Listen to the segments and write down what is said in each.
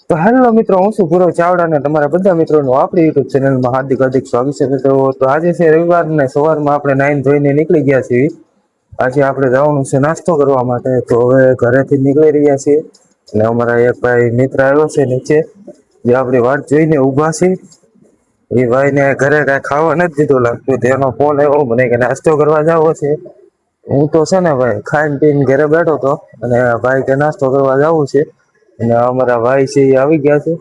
તો હેલો મિત્રો, હું છું ગુરવ ચાવડા અને તમારા બધા મિત્રોનું આપણી યુટ્યુબ ચેનલમાં હાર્દિક હાર્દિક સ્વાગત છે. તો આજે છે રવિવાર ને સવારમાં આપણે નાઈન ધોઈને નીકળી ગયા છીએ. આજે આપણે જવાનું છે નાસ્તો કરવા માટે. તો હવે ઘરેથી નીકળી રહ્યા છીએ અને અમારા એક ભાઈ મિત્ર આવ્યો છે નીચે, જે આપણી વાટ જોઈને ઊભા છે. એ ભાઈને ઘરે કાંઈ ખાવા નથી દીધું લાગતું. તેનો ફોન આવ્યો મને કે નાસ્તો કરવા જવો છે. હું તો છે ને ભાઈ ખાઈને પીને ઘરે બેઠો હતો અને ભાઈ કે નાસ્તો કરવા જવું છે. અને અમારા ભાઈ છે એ આવી ગયા છે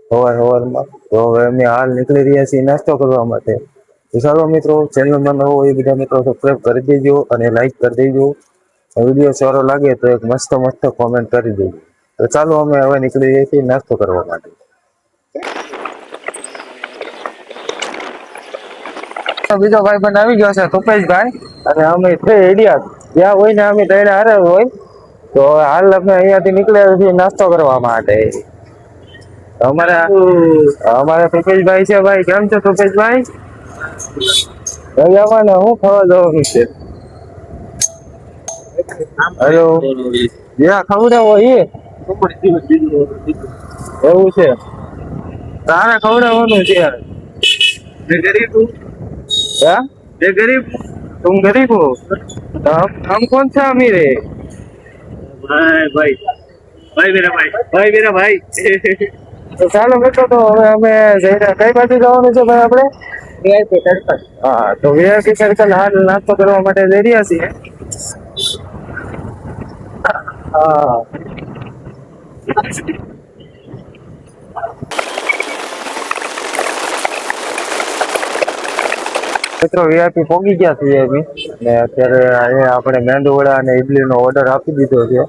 સવારમાં. તો હવે અમે હાલ નીકળી રહ્યા છીએ નાસ્તો કરવા માટે. તો ચાલો મિત્રો, ચેનલમાં નવો હોય એ બધા મિત્રો સબસ્ક્રાઈબ કરી દેજો અને લાઈક કરી દેજો. વિડીયો સારો લાગે તો એક મસ્ત મસ્ત કોમેન્ટ કરી દેજો. તો ચાલો અમે હવે નીકળી જઈએ છીએ નાસ્તો કરવા માટે. બીજો ભાઈ બંધ આવી ગયો છે કુપેશભાઈ, અને અમે એડિયા જ્યાં હોય ને અમે તૈયાર હારે હોય. તો હાલ અમે અહીંયાથી નીકળ્યા છીએ નાસ્તો કરવા માટે. અમારા કુપેશભાઈ છે. ભાઈ કેમ છો કુપેશભાઈ? ને હું ખાવા જવાનું છે. હેલો, જ્યાં ખવડાવો એ એવું છે, તારે ખવડાવવાનું છે. क्या? ये गरीब, तुम गरीब हो, हम कौन सा अमीर है? भाई भाई भाई मेरा भाई તો ચાલો મિત્રો, તો હવે અમે જઈને કઈ બાજુ જવાનું છે ભાઈ આપણે? VIP circle. હા, તો વીઆઈપી સર્કલ હાલ નાસ્તો કરવા માટે જઈ રહ્યા છીએ. હા, મિત્રો વીઆઈપી પહોંચી ગયા છીએ અમે, ને અત્યારે અહીંયા આપણે મેંદુ વડા અને ઇડલીનો ઓર્ડર આપી દીધો છે.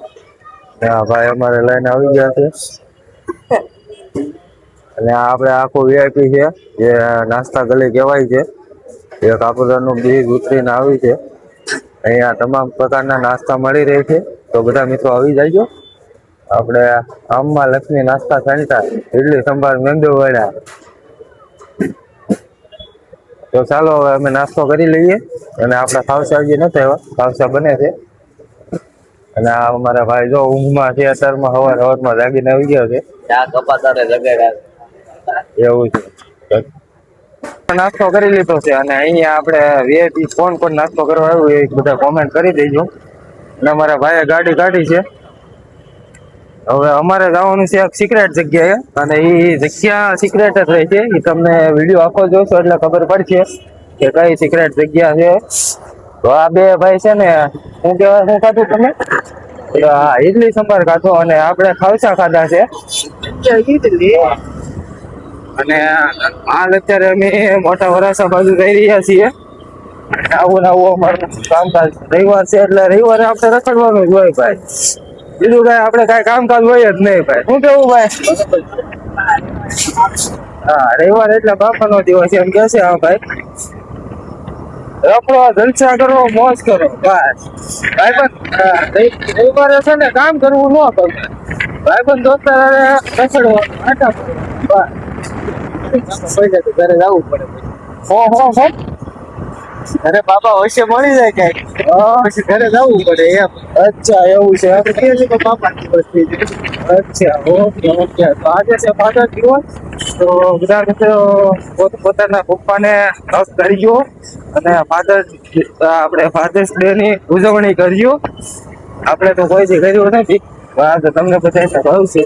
ને આ ભાઈ અમારે લઈને આવી ગયા છે. અને આપણે આખું વીઆઈપી છે, જે નાસ્તા ગલી કહેવાય છે. એ કાપુરાનું બીજ ઉતરીને આવી છે. અહીંયા તમામ પ્રકારના નાસ્તા મળી રહે છે. તો બધા મિત્રો આવી જાયજો. આપણે આમમાં લક્ષ્મી નાસ્તા સેન્ટર, ઇડલી સંભાર મેંદુ વડા. તો ચાલો હવે અમે નાસ્તો કરી લઈએ. અને આપણા ખાવસા હજી નથી આવ્યા, ખાવસા બને છે. અને આ અમારા ભાઈ જો ઊંઘમાં છે, અત્યારમાં સવારમાં જાગીને આવી ગયો છે. એવું છે, નાસ્તો કરી લીધો છે. અને અહીંયા આપણે વીઆઈપી કોણ કોણ નાસ્તો કરવા આવ્યું એ બધા કોમેન્ટ કરી દેજો. અને અમારા ભાઈએ ગાડી કાઢી છે. હવે અમારે જવાનું છે એક સિક્રેટ જગ્યાએ, અને એ જગ્યા સિક્રેટ જ રહી છે. એ તમને વિડીયો આખો જોશો એટલે ખબર પડશે કે કઈ સિક્રેટ જગ્યા છે. તો આ બે ભાઈ છે ને, શું કહેવાય, શું ખાધું તમે? હા, ઇડલી સંભાર ખાધો. અને આપણે ખાવસા ખાધા છે ઇડલી. અને હાલ અત્યારે અમે મોટા વરાસા બાજુ જઈ રહ્યા છીએ. આવું ને આવું અમારું કામકાજ. રવિવાર છે એટલે રવિવારે આપણે રખડવાનું જ હોય ભાઈ. બીજું કઈ આપણે કઈ કામકાજ હોય જ નહીં ભાઈ. શું કેવું ભાઈ? હા, રવિવાર એટલે બાપાનો દિવસ એમ કે છે. હા ભાઈ, રખડો, જલસા કરો, મોજ કરો બસ. ભાઈ પણ રવિવારે છે ને કામ કરવું ન કરવું. ભાઈ પણ દોસ્તાર રખડવાનું આટા બસ. પૈસા તો ઘરે જવું પડે. અરે બાપા વચ્ચે મળી જાય કઈક, પછી ઘરે જવું પડે એમ. અચ્છા, એવું છે. બાપા અચ્છા, ઓકે ઓકે. તો આજે છે ફાધર દિવસ. તો બધા મિત્રો પોતાના પપ્પાને હક કરજો અને આપણે ફાધર્સ ડે ની ઉજવણી કરજો. આપણે તો કોઈથી કર્યું નથી, તો તમને બધા ભાવશે.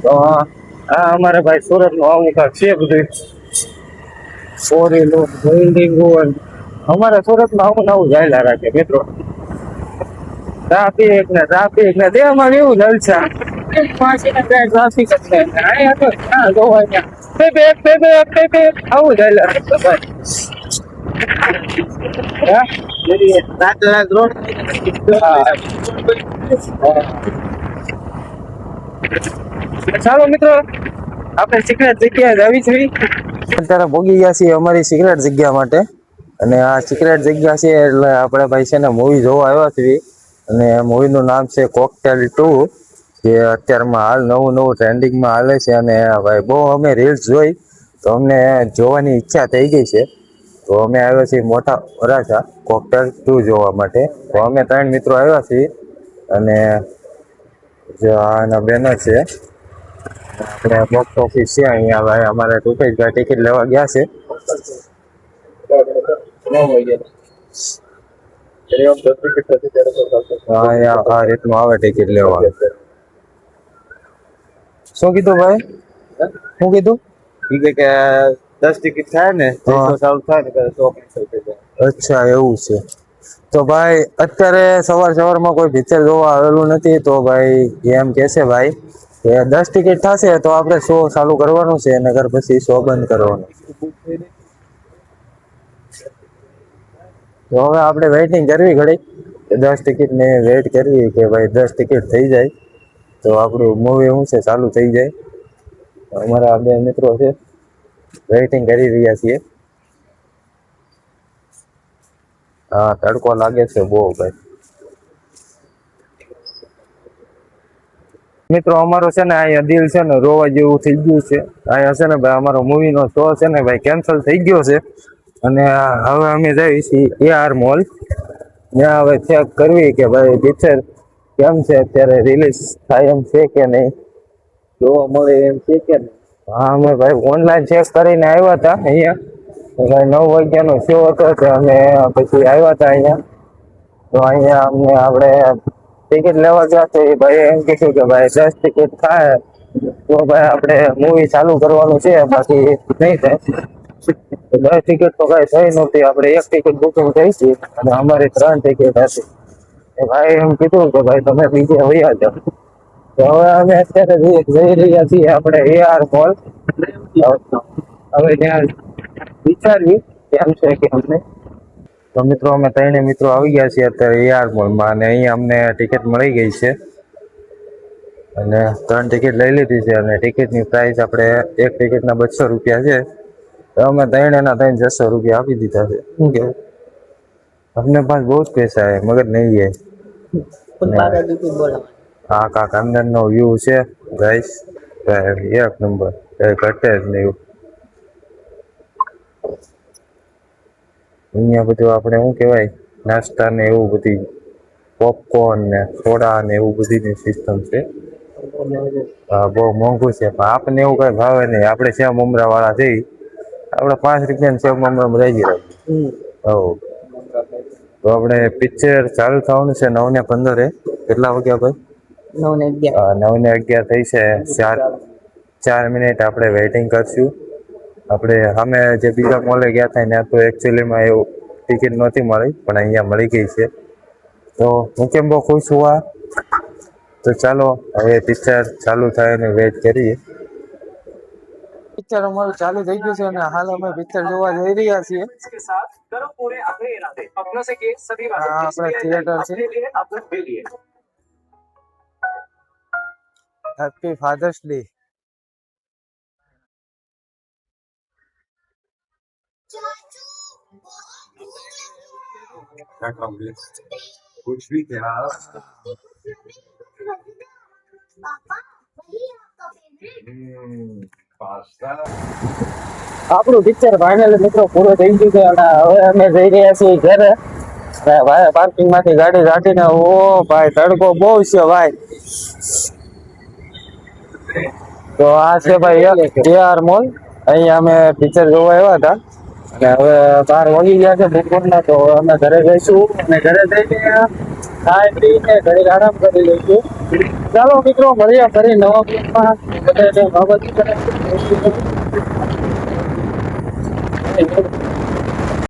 તો હા, અમારે ભાઈ સુરત નું આવું કાંક છે બધું. ફોરેલું બિલ્ડિંગ, અમારે સુરતમાં આવું નવું જાયલા રાખે મિત્રો. ટ્રાફિક ને દેહમાં એવું જલસા. ટ્રાફિક જ આવું જાયલા રાખે ભાઈ. ચાલો મિત્રો, આપણે સિક્રેટ જગ્યાએ આવી છીએ. અત્યારે ભોગી ગયા છીએ અમારી સિક્રેટ જગ્યા માટે. અને આ સિક્રેટ જગ્યા છે એટલે આપણે ભાઈ છે ને મૂવી જોવા આવ્યા છીએ. અને મૂવીનું નામ છે કોકટેલ 2, જે અત્યારમાં હાલ નવું ટ્રેન્ડિંગમાં હાલે છે. અને ભાઈ બહુ અમે રીલ્સ જોઈ તો અમને જોવાની ઈચ્છા થઈ ગઈ છે. તો અમે આવ્યા છીએ મોટા વરાછા કોકટેલ 2 જોવા માટે. તો અમે 3 મિત્રો આવ્યા છીએ. અને જો આના બેનર છે. આપણે બોક્સ ઓફિસ છે અહીંયા. ભાઈ અમારે રૂપેશભાઈ ટિકિટ લેવા ગયા છે. અહીંયા આ રીતનું આવે ટિકિટ લેવા. શું કીધું ભાઈ? શું કીધું? કે 10 ટિકિટ થાય ને તો ચાલુ થાય ને ત્યારે 100 cancel થઈ જાય. અચ્છા એવું છે. તો ભાઈ અત્યારે સવારમાં કોઈ પિક્ચર જોવા આવેલું નથી, તો ભાઈ એમ કહેશે ભાઈ કે 10 ટિકિટ થશે તો આપણે શો ચાલુ કરવાનું છે, નગર પછી શો બંધ કરવાનો. તો હવે આપણે વેઇટિંગ કરવી ઘડી, 10 ટિકિટ ને વેઇટ કરવી કે ભાઈ 10 ટિકિટ થઈ જાય તો આપણું મૂવી શું છે ચાલુ થઈ જાય. અમારા બે મિત્રો છે, વેઇટિંગ કરી રહ્યા છીએ. હા તડકો લાગે છે બહુ ભાઈ. મિત્રો અમારો છે ને અહીંયા દિલ છે ને રોવા જેવું થઈ ગયું છે. અહીંયા છે ને ભાઈ અમારો મૂવીનો શો છે ને ભાઈ કેન્સલ થઈ ગયો છે, અને હવે અમે જઈએ છીએ AR મોલ. ત્યાં હવે ચેક કરવી કે ભાઈ પિક્ચર કેમ છે, અત્યારે રિલીઝ થાય એમ છે કે નહીં, જોવા મળે એમ છે કે નહીં? હા અમે ભાઈ ઓનલાઈન ચેક કરીને આવ્યા હતા અહીંયા. ભાઈ 9 વાગ્યાનો શો હતો તો અમે પછી આવ્યા હતા અહીંયા. તો અહીંયા અમને આપણે ટિકિટ લેવા ગયા તો એ ભાઈ એમ કીધું કે ભાઈ 10 ટિકિટ થાય તો ભાઈ આપણે મૂવી ચાલુ કરવાનું છે, બાકી નહીં થાય. 10 ટિકિટ તો કઈ થઈ નહોતી. આપણે એક ટિકિટ બુકિંગ થઈ હતી અને અમારી 3 ટિકિટ હતી. ભાઈ એમ કીધું કે ભાઈ તમે બીજે વયા જાઓ. તો હવે અમે અત્યારે જઈ રહ્યા છીએ આપણે AR મોલ. હવે ત્યાં વિચારવી કેમ છે કે અમને. તો મિત્રો અમે 3 મિત્રો આવી ગયા છીએ અત્યારે AR મોલમાં, અને અહીંયા અમને ટિકિટ મળી ગઈ છે અને 3 ટિકિટ લઈ લીધી છે. અને ટિકિટની પ્રાઇસ આપણે એક ટિકિટના 200 રૂપિયા છે. તો અમે 3 600 રૂપિયા આપી દીધા છે. શું કેવું? अपने पास बहुत पैसा है मगर नहीं है. हाँ काका अंदर नो व्यू છે ગાઈસ, એક નંબર, ઘટે જ નહીં. અહીંયા બધું આપણે શું કહેવાય નાસ્તા ને એવું બધી પોપકોર્ન ને સોડા ને એવું બધીની સિસ્ટમ છે. હા બહુ મોંઘું છે, પણ આપણને એવું કઈ ભાવે નહીં. આપણે સેવ મમરા વાળા છીએ, આપણે 5 રૂપિયાની સેવ મમરા રહી ગયા. તો આપણે પિક્ચર ચાલુ થવાનું છે 9:15. કેટલા વાગ્યા ભાઈ? 9:11 થઈ છે. 4 મિનિટ આપણે વેઇટિંગ કરશું. આપણે સામે જે બીજા મોલે ગયા હતા ત્યાં તો એકચ્યુઅલીમાં એવું ટિકિટ નહોતી મળી, પણ અહીંયા મળી ગઈ છે. તો હું કેમ બહુ ખુશ છું. તો ચાલો હવે પિક્ચર ચાલુ થાય અને વેઇટ કરીએ. પિક્ચર અમારું ચાલુ થઈ ગયું છે અને હાલ અમે પિક્ચર જોવા જઈ રહ્યા છીએ. આપણે થિયેટર છે. Happy father's day. कुछ भी क्या આપણું પિક્ચર ફાઇનલ મિત્રો પૂરો થઈ ગયું છે અને હવે અમે જઈ રહ્યા છીએ ઘરે. ભાઈ પાર્કિંગ માંથી ગાડી કાઢીને, ઓ ભાઈ તડકો બહુ છે ભાઈ. તો આ છે ભાઈ AR મોલ. અહીંયા અમે પિક્ચર જોવા આવ્યા હતા અને હવે 12 વાગી ગયા છે બપોરના. તો અમે ઘરે જઈશું અને ઘરે જઈને ખાઈ પીને ઘરે આરામ કરી લઈશું. ચાલો મિત્રો મળીએ ફરી નવા બ્લોગમાં.